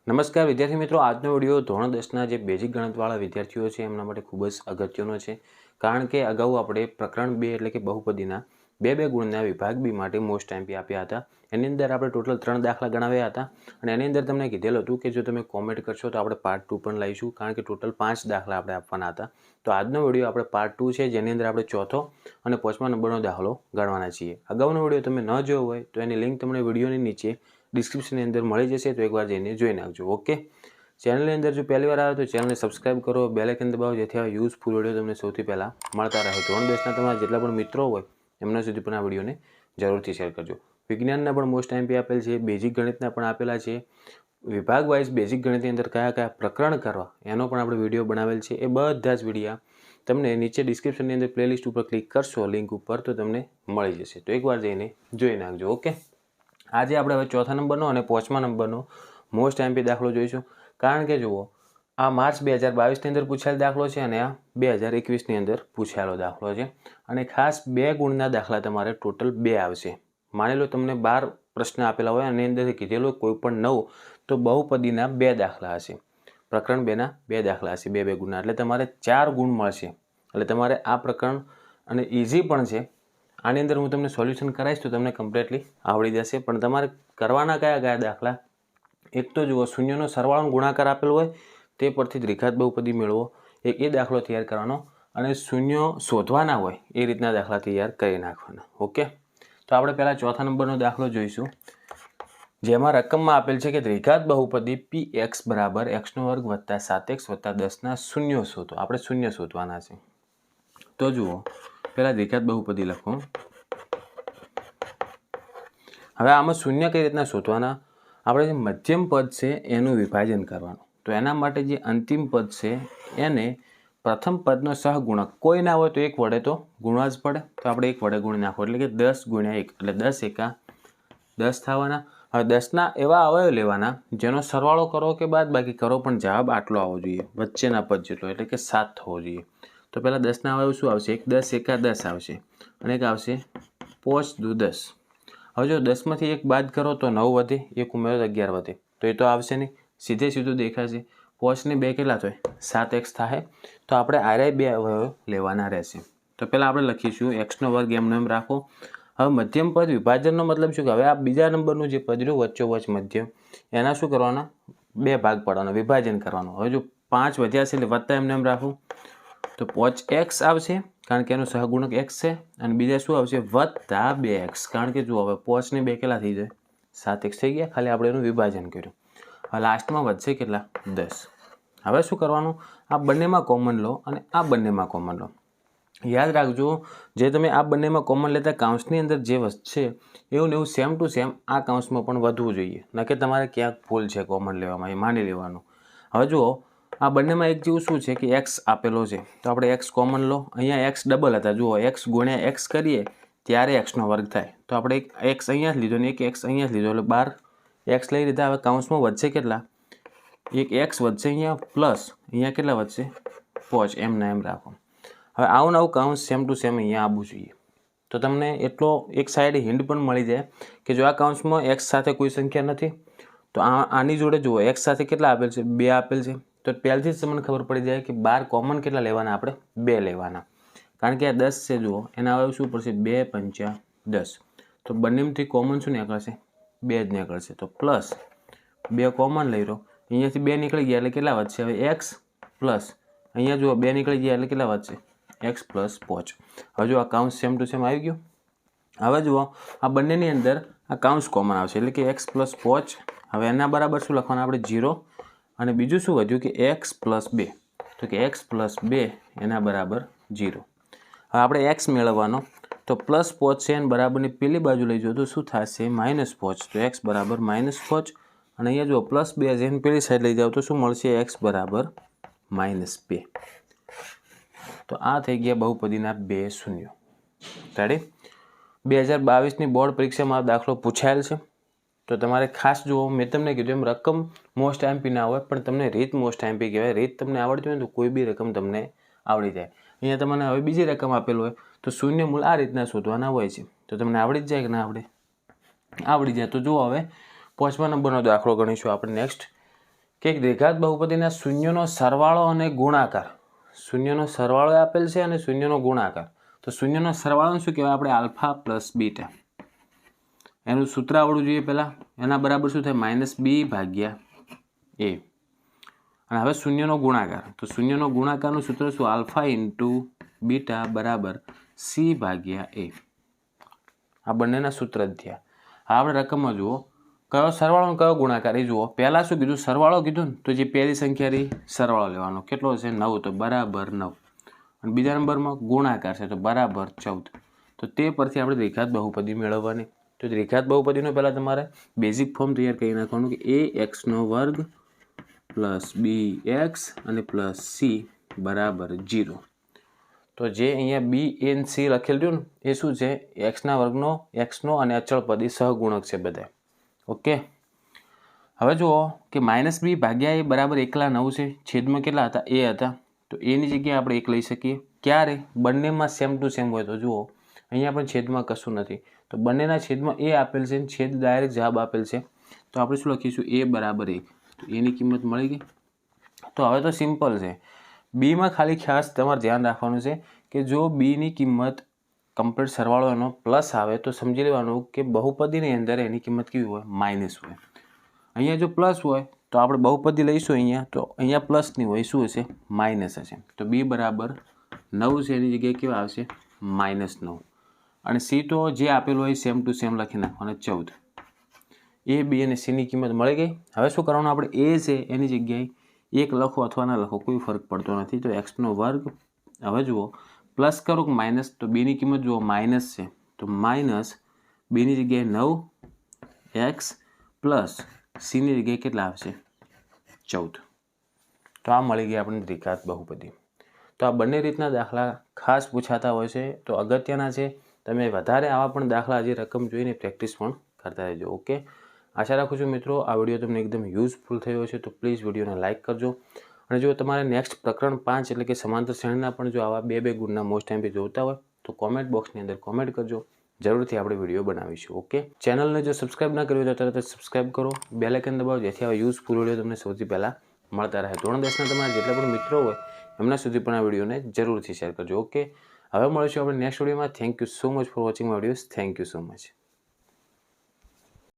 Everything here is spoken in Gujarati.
નમસ્કાર વિદ્યાર્થી મિત્રો, આજનો વિડીયો ધોરણ 10ના જે બેઝિક ગણિતવાળા વિદ્યાર્થીઓ છે એમના માટે ખૂબ જ અગત્યનો છે. કારણ કે અગાઉ આપણે પ્રકરણ 2 એટલે કે બહુપદીના બે ગુણના વિભાગ બી માટે મોસ્ટ એમપી આપ્યા હતા. એની અંદર આપણે ટોટલ 3 દાખલા ગણાવ્યા હતા અને એની અંદર તમને કીધેલું હતું કે જો તમે કોમેન્ટ કરશો તો આપણે પાર્ટ 2 પણ લઈશું, કારણ કે ટોટલ 5 દાખલા આપણે આપવાના હતા. તો આજનો વિડીયો આપણે પાર્ટ 2 છે, જેની અંદર આપણે ચોથો અને 5મા નંબરનો દાખલો ગણવાના છીએ. અગાઉનો વિડીયો તમે ન જોયો હોય તો એની લિંક તમને વિડીયોની નીચે ડિસ્ક્રિપ્શનની અંદર મળી જશે, તો એકવાર જઈને જોઈ નાખજો. ઓકે, ચેનલની અંદર જો પહેલી વાર આવે તો ચેનલને સબસ્ક્રાઇબ કરો, બેલ આઇકન દબાવો, જેથી આ યુઝફુલ વિડીયો તમને સૌથી પહેલાં મળતા રહે. ધોરણ 10ના તમારા જેટલા પણ મિત્રો હોય એમના સુધી પણ આ વિડીયોને જરૂરથી શેર કરજો. વિજ્ઞાનના પણ મોસ્ટ એમપી આપેલ છે, બેઝિક ગણિતના પણ આપેલા છે, વિભાગ વાઇઝ બેઝિક ગણિતની અંદર કયા કયા પ્રકરણ કરવા એનો પણ આપણે વિડીયો બનાવેલ છે. એ બધા જ વિડીયા તમને નીચે ડિસ્ક્રિપ્શનની અંદર પ્લેલિસ્ટ ઉપર ક્લિક કરશો લિંક ઉપર તો તમને મળી જશે, તો એકવાર જઈને જોઈ નાખજો. ઓકે, આજે આપણે હવે ચોથા નંબરનો અને 5મા નંબરનો મોસ્ટ એમપી દાખલો જોઈશું. કારણ કે જુઓ, આ માર્ચ 2022ની અંદર પૂછાયેલ દાખલો છે અને આ 2021ની અંદર પૂછાયેલો દાખલો છે. અને ખાસ 2 ગુણના દાખલા તમારે ટોટલ 2 આવશે. માની લો તમને 12 પ્રશ્ન આપેલા હોય અને અંદરથી કીધેલું કોઈ પણ 9, તો બહુપદીના 2 દાખલા હશે, પ્રકરણ 2ના 2 દાખલા હશે, 2 ગુણના, એટલે તમારે 4 ગુણ મળશે. એટલે તમારે આ પ્રકરણ અને ઇઝી પણ છે. આની અંદર હું તમને સોલ્યુશન કરાવીશ તો તમને કમ્પ્લીટલી આવડી જશે. પણ તમારે કરવાના કયા દાખલા? એક તો જુઓ, શૂન્યનો સરવાળો ગુણાકાર આપેલો હોય તે પરથી દ્વિઘાત બહુપદી મેળવો, એક એ દાખલો તૈયાર કરવાનો, અને શૂન્યો શોધવાના હોય એ રીતના દાખલા તૈયાર કરી નાખવાના. ઓકે, તો આપણે પહેલાં ચોથા નંબરનો દાખલો જોઈશું, જેમાં રકમમાં આપેલ છે કે દ્વિઘાત બહુપદી px બરાબર x² + 7x + 10ના શૂન્યો શોધો. આપણે શૂન્ય શોધવાના છે. તો જુઓ, પહેલાં દ્વિઘાત બહુપદી લખો. હવે આમાં શૂન્ય કઈ રીતના શોધવાના? આપણે જે મધ્યમ પદ છે એનું વિભાજન કરવાનું. તો એના માટે જે અંતિમ પદ છે એને પ્રથમ પદનો સહગુણક કોઈ ના હોય તો 1 વડે તો ગુણવા જ પડે. તો આપણે 1 વડે ગુણી નાખો, એટલે કે 10 × 1, એટલે 10 એકા 10 થવાના. હવે 10ના એવા અવયવ લેવાના જેનો સરવાળો કરો કે બાદબાકી કરો પણ જવાબ આટલો આવવો જોઈએ, વચ્ચેના પદ જેટલો, એટલે કે 7 થવો જોઈએ. તો પહેલાં 10ના અવયવ શું આવશે? એક 10 એકા 10 આવશે અને એક આવશે 5 દુ 10. હવે જો 10માંથી 1 બાદ કરો તો 9 વધે, 1 ઉમેરો તો 11 વધે, તો એ તો આવશે નહીં, સીધે સીધું દેખાશે. 5 ને 2 કેટલા થાય? 7x થાય. તો આપણે આરે 2 અવયવ લેવાના રહેશે. તો પહેલાં આપણે લખીશું x² એમનો એમ રાખો. હવે મધ્યમ પદ વિભાજનનો મતલબ શું? કે હવે આ બીજા નંબરનું જે પદ રહ્યું વચ્ચોવચ્ચ મધ્યમ, એના શું કરવાના? 2 ભાગ પાડવાનો, વિભાજન કરવાનું. હવે જો 5 વધ્યા છે એટલે વત્તા એમને એમ રાખું તો 5x આવશે, કારણ કે એનો સહગુણક x છે, અને બીજા શું આવશે? વત્તા 2x, કારણ કે જુઓ હવે 5 ને 2 કેટલા થઈ જાય? 7x થઈ ગયા. ખાલી આપણે એનું વિભાજન કર્યું. હવે લાસ્ટમાં વધશે કેટલા? 10. હવે શું કરવાનું? આ બંનેમાં કોમન લો અને આ બંનેમાં કોમન લો. યાદ રાખજો, જે તમે આ બંનેમાં કોમન લેતા કાઉન્સની અંદર જે વસ્તુ છે એવું ને એવું સેમ ટુ સેમ આ કાઉન્સમાં પણ વધવું જોઈએ, ન કે તમારે ક્યાંક ભૂલ છે કોમન લેવામાં, એ માની લેવાનું. હવે જુઓ, આ બંનેમાં એક જેવું શું છે કે x આપેલો છે, તો આપણે x કોમન લો. અહીંયા x ડબલ હતા, જુઓ x ગુણ્યા x કરીએ ત્યારે x² થાય. તો આપણે એક x અહીંયા જ લીધો ને એક x અહીંયા જ લીધો, એટલે 12 x લઈ લીધા. હવે કાઉન્સમાં વધશે કેટલા? એક x વધશે અહીંયા, પ્લસ અહીંયા કેટલા વધશે? 5. એમના એમ રાખો. હવે આવું નવું કાઉન્સ સેમ ટુ સેમ અહીંયા આવવું જોઈએ. તો તમને એટલો એક સાઈડ હિન્ટ પણ મળી જાય કે જો આ કાઉન્સમાં x સાથે કોઈ સંખ્યા નથી તો આની જોડે જુઓ x સાથે કેટલા આપેલ છે? 2 આપેલ છે. તો પહેલથી જ તમને ખબર પડી જાય કે 12 કોમન કેટલા લેવાના? આપણે 2 લેવાના, કારણ કે આ 10 છે. જુઓ, એના હવે શું પડશે? 2 × 5 = 10. તો બંનેમાંથી કોમન શું નીકળશે? 2 જ નીકળશે. તો પ્લસ 2 કોમન લઈ લો, અહીંયાથી 2 નીકળી ગયા એટલે કેટલા વધશે? હવે x પ્લસ અહીંયા જુઓ 2 નીકળી ગયા એટલે કેટલા વધશે? x + 5. હવે જો આ કાઉન્સ સેમ ટુ સેમ આવી ગયું. હવે જુઓ, આ બંનેની અંદર આ કાઉન્સ કોમન આવશે, એટલે કે x + 5. હવે એના બરાબર શું લખવાનું આપણે? 0. અને બીજું શું વધ્યું કે x + 2, તો કે x + 2 એના બરાબર 0. હવે આપણે x મેળવવાનો, તો +5 છે અને બરાબરની પેલી બાજુ લઈ જાઓ તો શું થશે? -5. તો x બરાબર -5. અને અહીંયા જુઓ +2 છે અને પેલી સાઈડ લઈ જાઓ તો શું મળશે? x બરાબર -2. તો આ થઈ ગયા બહુપદીના 2 શૂન્યો. રેડી? 2022ની બોર્ડ પરીક્ષામાં દાખલો પૂછાયેલ છે. તો તમારે ખાસ જુઓ, મેં તમને કીધું એમ રકમ મોસ્ટ એમપી ના હોય પણ તમને રીત મોસ્ટ એમપી કહેવાય. રીત તમને આવડતી હોય ને તો કોઈ બી રકમ તમને આવડી જાય. અહીંયા તમને હવે બીજી રકમ આપેલ હોય તો શૂન્ય મૂળ આ રીતના શોધવાના હોય છે. તો તમને આવડી જ જાય કે ના આવડે? આવડી જાય. તો જુઓ, હવે 5મા નંબરનો દાખલો ગણીશું આપણે નેક્સ્ટ. કે એક દ્વિઘાત બહુપદીના શૂન્યનો સરવાળો અને ગુણાકાર, શૂન્યનો સરવાળો આપેલ છે અને શૂન્યનો ગુણાકાર. તો શૂન્યનો સરવાળો શું કહેવાય? આપણે આલ્ફા પ્લસ બીટા, એનું સૂત્ર આવડવું જોઈએ પહેલાં. એના બરાબર શું થાય? -b ભાગ્યા a. અને હવે શૂન્યનો ગુણાકાર, તો શૂન્યનો ગુણાકારનું સૂત્ર શું? આલ્ફા ઇન્ટુ બીટા બરાબર c ભાગ્યા a. આ બંનેના સૂત્ર જ થયા. હા, આપણે રકમમાં જુઓ કયો સરવાળો અને કયો ગુણાકાર એ જુઓ. પહેલાં શું કીધું? સરવાળો કીધું ને, તો જે પહેલી સંખ્યા રહી સરવાળો લેવાનો. કેટલો છે? 9, તો બરાબર 9. અને બીજા નંબરમાં ગુણાકાર છે તો બરાબર 14. તો તે પરથી આપણે દ્વિઘાત બહુપદી મેળવવાની. તો દ્વિઘાત બહુપદીનું પહેલાં તમારે બેઝિક ફોર્મ તૈયાર કરી નાખવાનું કે ax² પ્લસ bx અને પ્લસ c બરાબર 0. તો જે અહીંયા b a અને c લખેલ રહ્યું ને એ શું છે? એક્સના વર્ગનો, એક્સનો અને અચળ પદી સહગુણક છે બધા. ઓકે, હવે જુઓ કે -b ભાગ્યા a બરાબર એકલા 9 છે. છેદમાં કેટલા હતા? a હતા. તો એની જગ્યાએ આપણે 1 લઈ શકીએ. ક્યારે? બંનેમાં સેમ ટુ સેમ હોય. તો જુઓ અહીંયા પણ છેદમાં કશું નથી, તો બંનેના છેદમાં a આપેલ છે, છેદ ડાયરેક્ટ જવાબ આપેલ છે. તો આપણે શું લખીશું? a બરાબર 1. તો એની કિંમત મળી ગઈ. તો હવે તો સિમ્પલ છે. બીમાં ખાલી ખાસ તમારે ધ્યાન રાખવાનું છે કે જો બીની કિંમત કમ્પ્લીટ સરવાળો એનો પ્લસ આવે તો સમજી લેવાનું કે બહુપદીની અંદર એની કિંમત કેવી હોય? માઇનસ હોય. અહીંયા જો પ્લસ હોય તો આપણે બહુપદી લઈશું અહીંયા, તો અહીંયા પ્લસની હોય, શું હશે? માઇનસ હશે. તો b બરાબર 9 છે, એની જગ્યાએ કેવા આવશે? -9. અને c તો જે આપેલું હોય સેમ ટુ સેમ લખી નાખવાનું, 14. a, b અને c ની કિંમત મળી ગઈ. હવે શું કરવાનું? આપણે a છે એની જગ્યાએ 1 લખો અથવા ના લખો કોઈ ફરક પડતો નથી. તો x². હવે જુઓ પ્લસ કરો કે માઇનસ, તો b ની કિંમત જુઓ માઇનસ છે, તો માઇનસ b ની જગ્યાએ 9x પ્લસ c ની જગ્યાએ કેટલા આવશે? 14. તો આ મળી ગઈ આપણને દ્વિઘાત બહુપદી. તો આ બંને રીતના દાખલા ખાસ પૂછાતા હોય છે, તો અગત્યના છે. તમે વધારે આવા પણ દાખલા હજી રકમ જોઈને પ્રેક્ટિસ પણ કરતા રહેજો. ઓકે, આશા રાખું છું મિત્રો આ વિડીયો તમને એકદમ યુઝફુલ થયો છે. તો પ્લીઝ વિડીયોને લાઇક કરજો. અને જો તમારે નેક્સ્ટ પ્રકરણ 5 એટલે કે સમાંતર શ્રેણીના પણ જો આવા 2 ગુણના મોસ્ટ એમપી જોતા હોય તો કોમેન્ટ બોક્સની અંદર કોમેન્ટ કરજો. જરૂરથી આપણે વિડીયો બનાવીશું. ઓકે, ચેનલને જો સબસ્ક્રાઇબ ના કર્યું તો તરત જ સબસ્ક્રાઇબ કરો, બેલ આઇકન દબાવો, જેથી આવા યુઝફુલ વિડીયો તમને સૌથી પહેલાં મળતા રહે. ધોરણ 10ના તમારા જેટલા પણ મિત્રો હોય એમના સુધી પણ આ વિડીયોને જરૂરથી શેર કરજો. ઓકે, હવે મળીશું આપણે નેક્સ્ટ વિડીયોમાં. Thank you so much for watching my videos. Thank you so much.